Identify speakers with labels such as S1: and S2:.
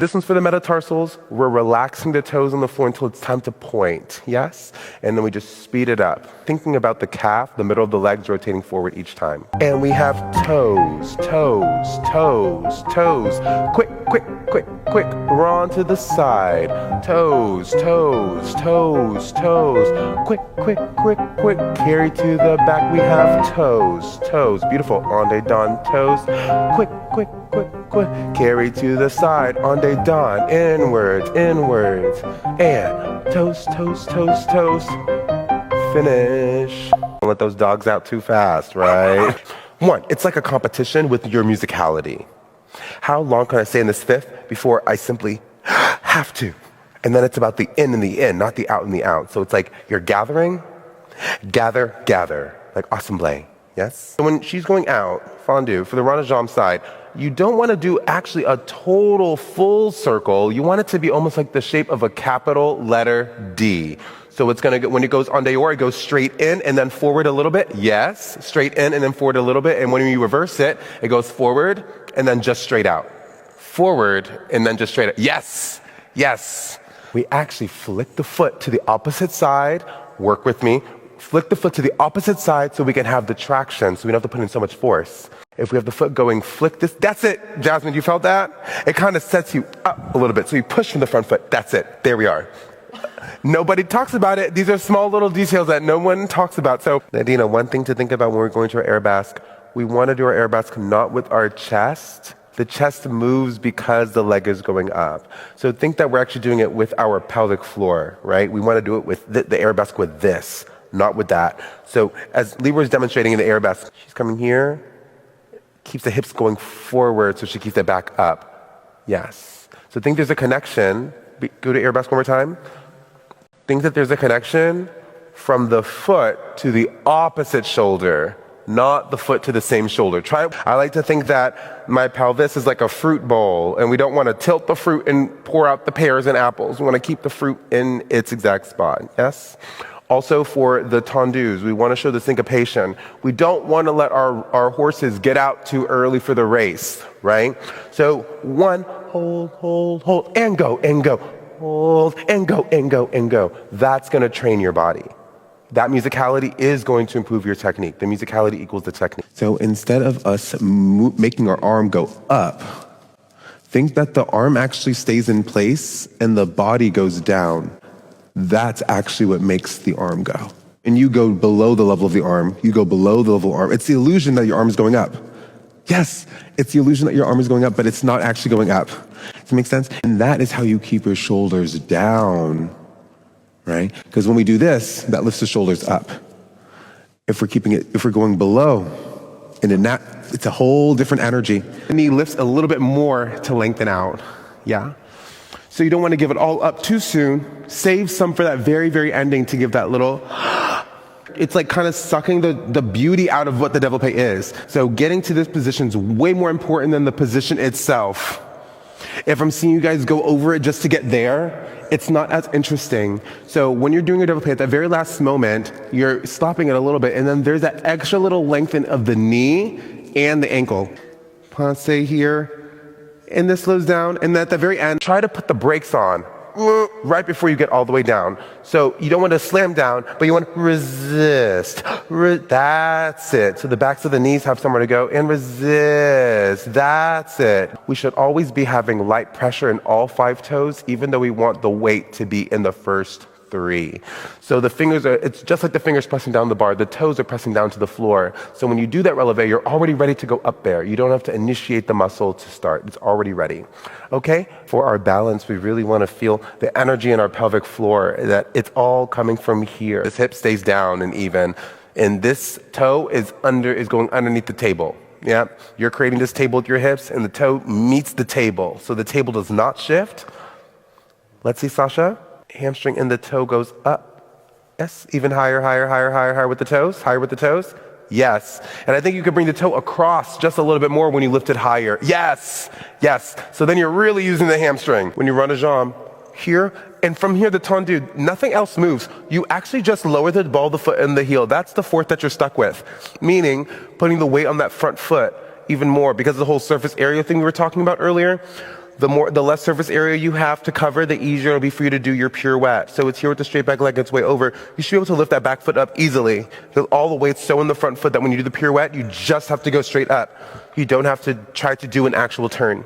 S1: This one's for the metatarsals. We're relaxing the toes on the floor until it's time to point, yes? And then we just speed it up, thinking about the calf, the middle of the legs rotating forward each time. And we have toes, toes, toes, toes. Quick, quick, quick, quick, run to the side. Toes, toes, toes, toes. Quick, quick, quick, quick, carry to the back. We have toes, toes. Beautiful, on des dans, toes. Quick, quick, quick, quick, carry to the side, on des dans, inwards, inwards, and toes, toes, toes, toes, finish. Don't let those dogs out too fast, right? One, it's like a competition with your musicality. How long can I stay in this fifth before I simply have to? And then it's about the in and the in, not the out and the out. So it's like you're gathering, gather, gather, like assemblée, yes? So when she's going out, fondue, for the rond de jambe side, you don't want to do actually a total full circle. You want it to be almost like the shape of a capital letter D. So it's going to, when it goes en dehors, it goes straight in and then forward a little bit. Yes, straight in and then forward a little bit. And when you reverse it, it goes forward and then just straight out. Forward and then just straight out. Yes, yes. We actually flick the foot to the opposite side. Work with me. Flick the foot to the opposite side so we can have the traction, so we don't have to put in so much force. If we have the foot going, flick this, that's it. Jasmine, you felt that? It kind of sets you up a little bit. So you push from the front foot, that's it, there we are. Nobody talks about it. These are small little details that no one talks about. So Nadina, one thing to think about when we're going to our arabesque, we want to do our arabesque not with our chest. The chest moves because the leg is going up. So think that we're actually doing it with our pelvic floor, right? We want to do it with the arabesque with this, not with that. So as Libra is demonstrating in the arabesque, she's coming here, keeps the hips going forward so she keeps it back up. Yes. So think there's a connection. Go to arabesque one more time. Think that there's a connection from the foot to the opposite shoulder, not the foot to the same shoulder. I like to think that my pelvis is like a fruit bowl, and we don't want to tilt the fruit and pour out the pears and apples. We want to keep the fruit in its exact spot. Yes? Also for the tendus, we want to show the syncopation. We don't want to let our horses get out too early for the race, right? So one, hold, hold, hold, and go, and go. Hold, and go, and go, and go. That's going to train your body. That musicality is going to improve your technique. The musicality equals the technique. So instead of us making our arm go up, think that the arm actually stays in place and the body goes down. That's actually what makes the arm go. And you go below the level of the arm. You go below the level of the arm. It's the illusion that your arm is going up. Yes, it's the illusion that your arm is going up, but it's not actually going up. Does that make sense? And that is how you keep your shoulders down, right? Because when we do this, that lifts the shoulders up. If we're going below, it's a whole different energy. The knee lifts a little bit more to lengthen out, yeah? So you don't want to give it all up too soon. Save some for that very, very ending to give that little, it's like kind of sucking the beauty out of what the développé is. So getting to this position is way more important than the position itself. If I'm seeing you guys go over it just to get there, it's not as interesting. So when you're doing your développé at that very last moment, you're stopping it a little bit, and then there's that extra little lengthen of the knee and the ankle. Pensez here. And this slows down, and at the very end, try to put the brakes on right before you get all the way down. So you don't want to slam down, but you want to resist. That's it. So the backs of the knees have somewhere to go, and resist. That's it. We should always be having light pressure in all 5 toes, even though we want the weight to be in the first 3. So the fingers it's just like the fingers pressing down the bar, the toes are pressing down to the floor. So when you do that releve, you're already ready to go up there. You don't have to initiate the muscle to start. It's already ready. Okay? For our balance, we really want to feel the energy in our pelvic floor, that it's all coming from here. This hip stays down and even, and this toe is going underneath the table. Yeah? You're creating this table with your hips, and the toe meets the table. So the table does not shift. Let's see, Sasha. Hamstring and the toe goes up. Yes, even higher, higher, higher, higher, higher with the toes. Higher with the toes. Yes. And I think you could bring the toe across just a little bit more when you lift it higher. Yes. Yes. So then you're really using the hamstring. When you run a jambe here, and from here, the tendu, nothing else moves. You actually just lower the ball, the foot, and the heel. That's the fourth that you're stuck with. Meaning, putting the weight on that front foot even more because of the whole surface area thing we were talking about earlier. the less surface area you have to cover, the easier it'll be for you to do your pirouette. So it's here with the straight back leg, it's way over. You should be able to lift that back foot up easily. All the weight's so in the front foot that when you do the pirouette, you just have to go straight up. You don't have to try to do an actual turn.